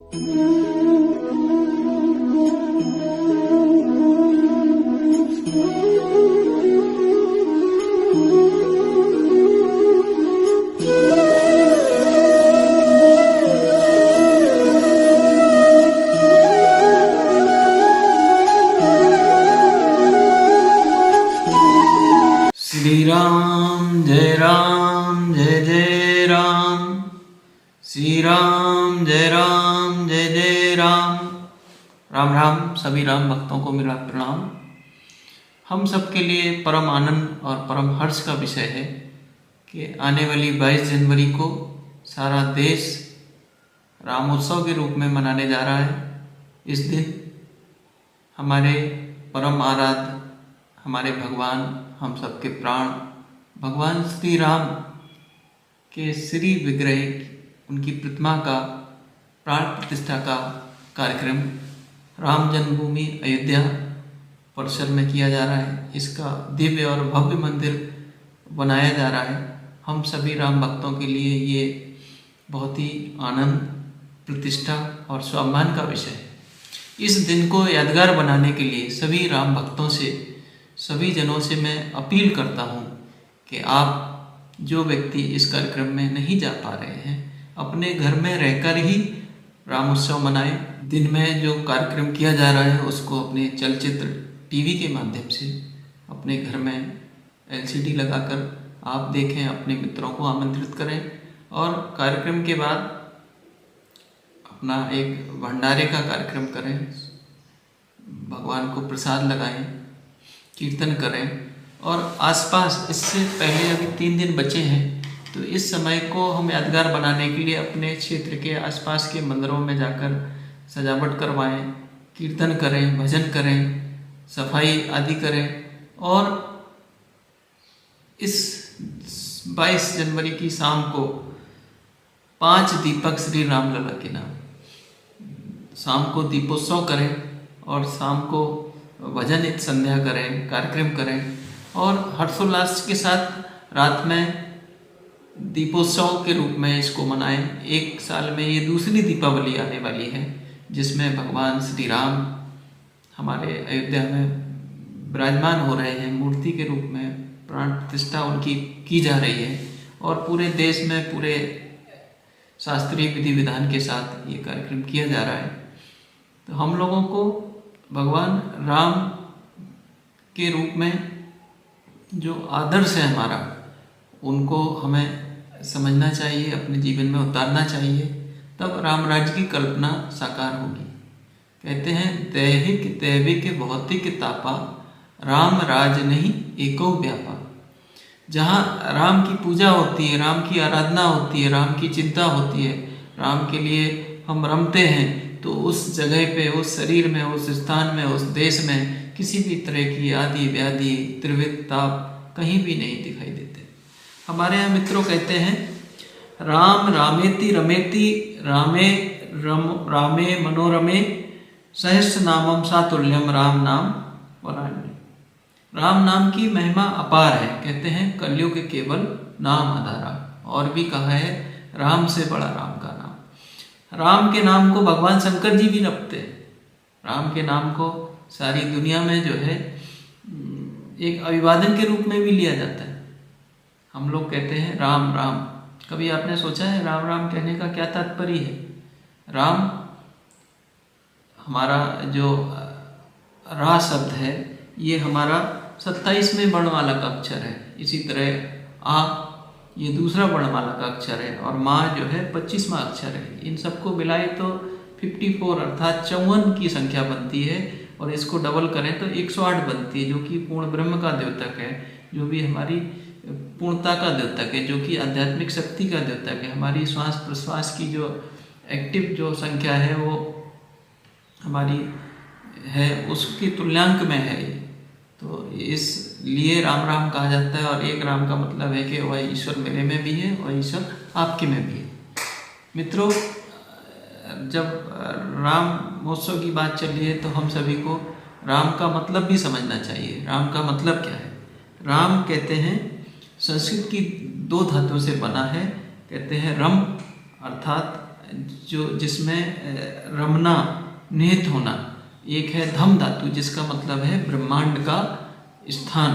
श्री राम जय जय राम, श्री राम जय जय राम। राम राम सभी राम भक्तों को मेरा प्रणाम। हम सबके लिए परम आनंद और परम हर्ष का विषय है कि आने वाली 22 जनवरी को सारा देश रामोत्सव के रूप में मनाने जा रहा है। इस दिन हमारे परम आराध्य, हमारे भगवान, हम सबके प्राण भगवान श्री राम के श्री विग्रह, उनकी प्रतिमा का प्राण प्रतिष्ठा का कार्यक्रम राम जन्मभूमि अयोध्या परिसर में किया जा रहा है। इसका दिव्य और भव्य मंदिर बनाया जा रहा है। हम सभी राम भक्तों के लिए ये बहुत ही आनंद, प्रतिष्ठा और स्वाभिमान का विषय है। इस दिन को यादगार बनाने के लिए सभी राम भक्तों से, सभी जनों से मैं अपील करता हूँ कि आप जो व्यक्ति इस कार्यक्रम में नहीं जा पा रहे हैं, अपने घर में रहकर ही रामोत्सव मनाएं। दिन में जो कार्यक्रम किया जा रहा है उसको अपने चलचित्र टीवी के माध्यम से अपने घर में LCD लगाकर आप देखें, अपने मित्रों को आमंत्रित करें और कार्यक्रम के बाद अपना एक भंडारे का कार्यक्रम करें, भगवान को प्रसाद लगाएं, कीर्तन करें। और आसपास, इससे पहले अभी 3 दिन बचे हैं, तो इस समय को हम यादगार बनाने के लिए अपने क्षेत्र के आसपास के मंदिरों में जाकर सजावट करवाएं, कीर्तन करें, भजन करें, सफाई आदि करें। और इस 22 जनवरी की शाम को 5 दीपक श्री राम लला के नाम, शाम को दीपोत्सव करें और शाम को भजन संध्या करें, कार्यक्रम करें और हर्षोल्लास के साथ रात में दीपोत्सव के रूप में इसको मनाएं। एक साल में ये दूसरी दीपावली आने वाली है जिसमें भगवान श्री राम हमारे अयोध्या में विराजमान हो रहे हैं, मूर्ति के रूप में प्राण प्रतिष्ठा उनकी की जा रही है और पूरे देश में पूरे शास्त्रीय विधि विधान के साथ ये कार्यक्रम किया जा रहा है। तो हम लोगों को भगवान राम के रूप में जो आदर्श है हमारा, उनको हमें समझना चाहिए, अपने जीवन में उतारना चाहिए, तब राम राज्य की कल्पना साकार होगी। कहते हैं दैहिक दैविक भौतिक तापा, राम राज नहीं एको व्यापा। जहाँ राम की पूजा होती है, राम की आराधना होती है, राम की चिंता होती है, राम के लिए हम रमते हैं, तो उस जगह पे, उस शरीर में, उस स्थान में, उस देश में किसी भी तरह की आदि व्याधि, त्रिविध ताप कहीं भी नहीं दिखाई देते। हमारे यहाँ मित्रों कहते हैं राम रामेति रमेति रामे रामे मनोरमे सहस्र नामम सातुल्यम राम नाम वराण्य। राम नाम की महिमा अपार है। कहते हैं कलयुग केवल नाम आधारा। और भी कहा है राम से बड़ा राम का नाम। राम के नाम को भगवान शंकर जी भी रखते हैं। राम के नाम को सारी दुनिया में जो है एक अभिवादन के रूप में भी लिया जाता है। हम लोग कहते हैं राम राम। कभी आपने सोचा है राम राम कहने का क्या तात्पर्य है? राम हमारा जो रा शब्द है, ये हमारा 27वें वर्णमाला का अक्षर है। इसी तरह आ, ये दूसरा वर्णमाला का अक्षर है और माँ जो है 25वां अक्षर है। इन सबको मिलाए तो 54 अर्थात 54 की संख्या बनती है और इसको डबल करें तो 108 बनती है, जो कि पूर्ण ब्रह्म का द्योतक है, जो भी हमारी पूर्णता का द्योतक है, जो कि आध्यात्मिक शक्ति का द्योतक है। हमारी श्वास प्रश्वास की जो एक्टिव जो संख्या है वो हमारी है, उसकी तुल्यांक में है ये। तो इसलिए राम राम कहा जाता है। और एक राम का मतलब है कि वह ईश्वर मेरे में भी है और ईश्वर आपके में भी है। मित्रों, जब राम महोत्सव की बात चल रही है तो हम सभी को राम का मतलब भी समझना चाहिए। राम का मतलब क्या है? राम कहते हैं संस्कृत की 2 धातुओं से बना है। कहते हैं रम अर्थात जो जिसमें रमना निहित होना, एक है धम धातु जिसका मतलब है ब्रह्मांड का स्थान,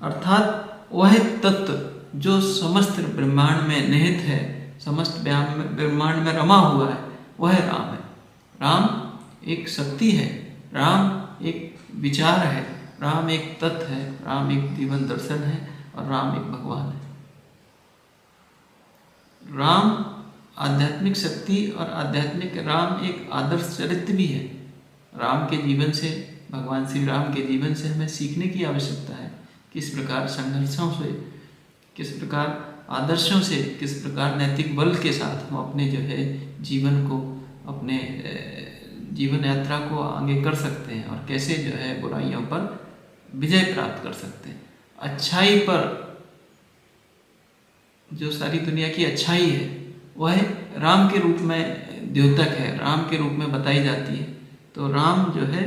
अर्थात वह तत्व जो समस्त ब्रह्मांड में निहित है, समस्त ब्रह्मांड में रमा हुआ है, वह राम है। राम एक शक्ति है, राम एक विचार है, राम एक तत्व है, राम एक जीवन दर्शन है और राम एक भगवान है। राम आध्यात्मिक शक्ति और आध्यात्मिक राम एक आदर्श चरित्र भी है। राम के जीवन से, भगवान श्री राम के जीवन से हमें सीखने की आवश्यकता है, किस प्रकार संघर्षों से, किस प्रकार आदर्शों से, किस प्रकार नैतिक बल के साथ हम अपने जो है जीवन को, अपने जीवन यात्रा को आगे कर सकते हैं और कैसे जो है बुराइयों पर विजय प्राप्त कर सकते हैं। अच्छाई पर, जो सारी दुनिया की अच्छाई है वह राम के रूप में द्योतक है, राम के रूप में बताई जाती है। तो राम जो है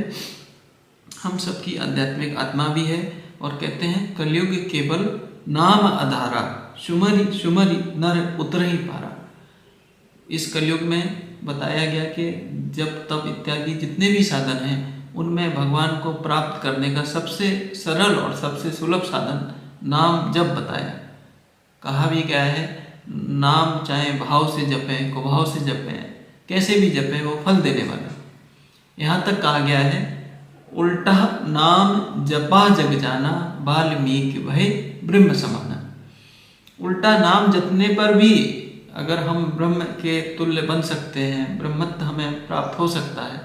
हम सबकी आध्यात्मिक आत्मा भी है और कहते हैं कलयुग केवल नाम आधारा, सुमरि सुमरि नर उतर ही पारा। इस कलयुग में बताया गया कि जब तब इत्यादि जितने भी साधन हैं उनमें भगवान को प्राप्त करने का सबसे सरल और सबसे सुलभ साधन नाम जप बताया। कहा भी क्या है, नाम चाहे भाव से जपें, कुभाव से जपें, कैसे भी जपें वो फल देने वाला। यहाँ तक कहा गया है उल्टा नाम जपा जग जाना, वाल्मीकि भय ब्रह्म समाना। उल्टा नाम जपने पर भी अगर हम ब्रह्म के तुल्य बन सकते हैं, ब्रह्मत्व हमें प्राप्त हो सकता है,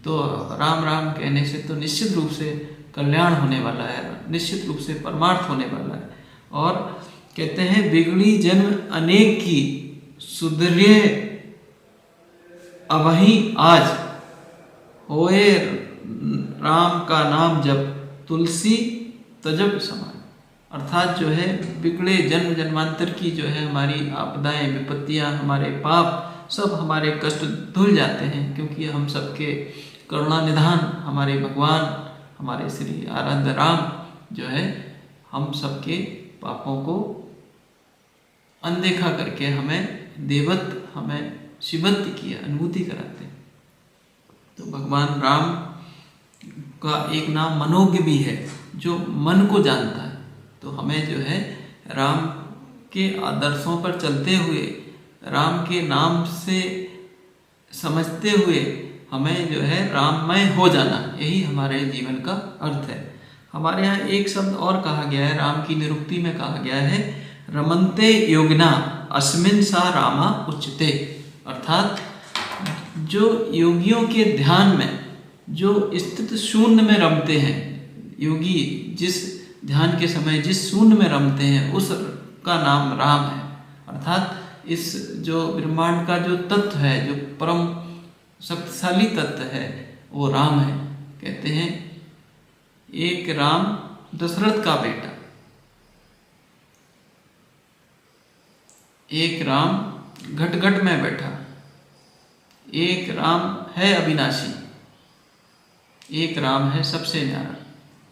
तो राम राम कहने से तो निश्चित रूप से कल्याण होने वाला है, निश्चित रूप से परमार्थ होने वाला है। और कहते हैं बिगड़ी जन्म अनेक की, सुधरे अबहि आज, होए राम का नाम जब तुलसी तजब समान। अर्थात जो है बिगड़े जन्म जन्मांतर की जो है हमारी आपदाएं, विपत्तियां, हमारे पाप, सब हमारे कष्ट धुल जाते हैं, क्योंकि हम सबके करुणा निधान हमारे भगवान, हमारे श्री आराध्य राम जो है हम सबके पापों को अनदेखा करके हमें देवत्व, हमें शिवत्व की अनुभूति कराते हैं। तो भगवान राम का एक नाम मनोज्ञ भी है, जो मन को जानता है। तो हमें जो है राम के आदर्शों पर चलते हुए, राम के नाम से समझते हुए हमें जो है राममय हो जाना, यही हमारे जीवन का अर्थ है। हमारे यहाँ एक शब्द और कहा गया है, राम की निरुक्ति में कहा गया है रमन्ते योगिना अस्मिन् सा रामा उच्यते। अर्थात जो योगियों के ध्यान में जो स्थित शून्य में रमते हैं, योगी जिस ध्यान के समय जिस शून्य में रमते हैं उस का नाम राम है। अर्थात इस जो ब्रह्मांड का जो तत्व है, जो परम शक्तिशाली तत्व है, वो राम है। कहते हैं एक राम दशरथ का बेटा, एक राम घट घट में बैठा, एक राम है अविनाशी, एक राम है सबसे न्यारा।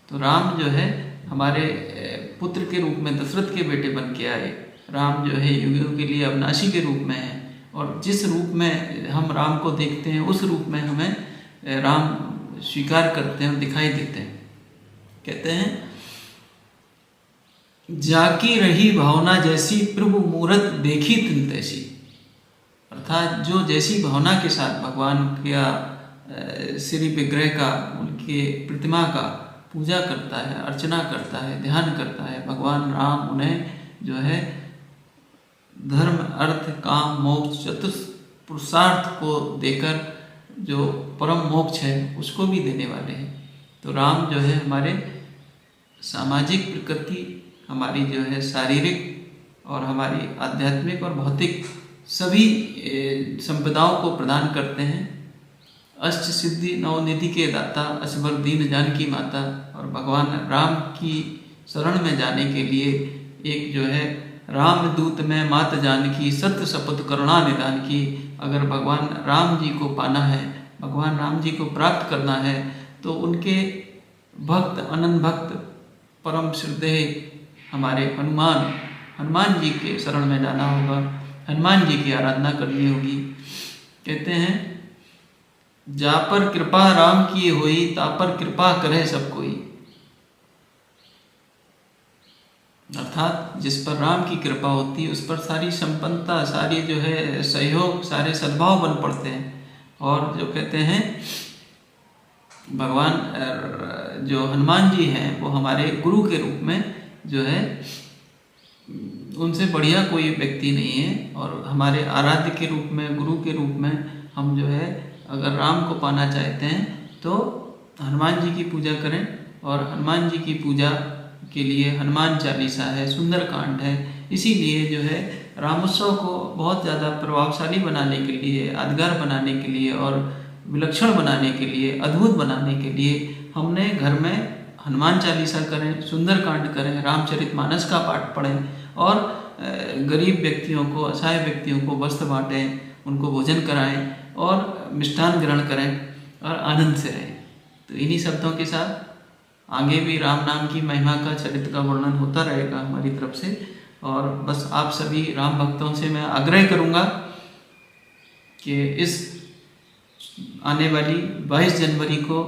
तो राम जो है हमारे पुत्र के रूप में दशरथ के बेटे बन के आए। राम जो है युगों के लिए अविनाशी के रूप में है, और जिस रूप में हम राम को देखते हैं उस रूप में हमें राम स्वीकार करते हैं, दिखाई देते हैं। कहते हैं जाकी रही भावना जैसी, प्रभु मूरत देखी तिन तैसी। अर्थात जो जैसी भावना के साथ भगवान का श्री विग्रह का, उनके प्रतिमा का पूजा करता है, अर्चना करता है, ध्यान करता है, भगवान राम उन्हें जो है धर्म अर्थ काम मोक्ष चतुष्पुरुषार्थ को देकर जो परम मोक्ष है उसको भी देने वाले हैं। तो राम जो है हमारे सामाजिक प्रकृति, हमारी जो है शारीरिक और हमारी आध्यात्मिक और भौतिक सभी संपदाओं को प्रदान करते हैं। अष्ट सिद्धि नवनिधि के दाता, असबर दीन जानकी माता। और भगवान राम की शरण में जाने के लिए एक जो है राम दूत में मात जानकी, सत्य शपथ करुणा निदान की। अगर भगवान राम जी को पाना है, भगवान राम जी को प्राप्त करना है, तो उनके भक्त, अनंत भक्त, परम श्रद्धेय हमारे हनुमान जी के शरण में जाना होगा, हनुमान जी की आराधना करनी होगी। कहते हैं, जा पर कृपा राम की होई, ता पर कृपा करे सब कोई। अर्थात जिस पर राम की कृपा होती है उस पर सारी संपन्नता, सारी जो है सहयोग, सारे सद्भाव बन पड़ते हैं। और जो कहते हैं भगवान जो हनुमान जी हैं वो हमारे गुरु के रूप में जो है उनसे बढ़िया कोई व्यक्ति नहीं है। और हमारे आराध्य के रूप में, गुरु के रूप में हम जो है अगर राम को पाना चाहते हैं तो हनुमान जी की पूजा करें। और हनुमान जी की पूजा के लिए हनुमान चालीसा है, सुंदरकांड है। इसीलिए जो है रामोत्सव को बहुत ज़्यादा प्रभावशाली बनाने के लिए, यादगार बनाने के लिए और विलक्षण बनाने के लिए, अद्भुत बनाने के लिए हमने घर में हनुमान चालीसा करें, सुंदरकांड करें, रामचरितमानस का पाठ पढ़ें और गरीब व्यक्तियों को, असहाय व्यक्तियों को वस्त्र बांटें, उनको भोजन कराएं और मिष्ठान ग्रहण करें और आनंद से रहें। तो इन्हीं शब्दों के साथ आगे भी राम नाम की महिमा का, चरित्र का वर्णन होता रहेगा हमारी तरफ से। और बस आप सभी राम भक्तों से मैं आग्रह करूँगा कि इस आने वाली 22 जनवरी को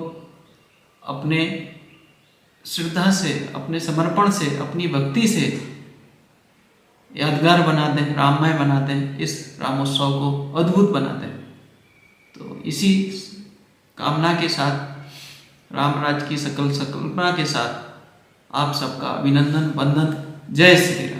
अपने श्रद्धा से, अपने समर्पण से, अपनी भक्ति से यादगार बना दें, राममय बना दें, इस रामोत्सव को अद्भुत बना दें। तो इसी कामना के साथ, रामराज की सकल संकल्पना के साथ आप सबका अभिनंदन, वंदन। जय श्री राम।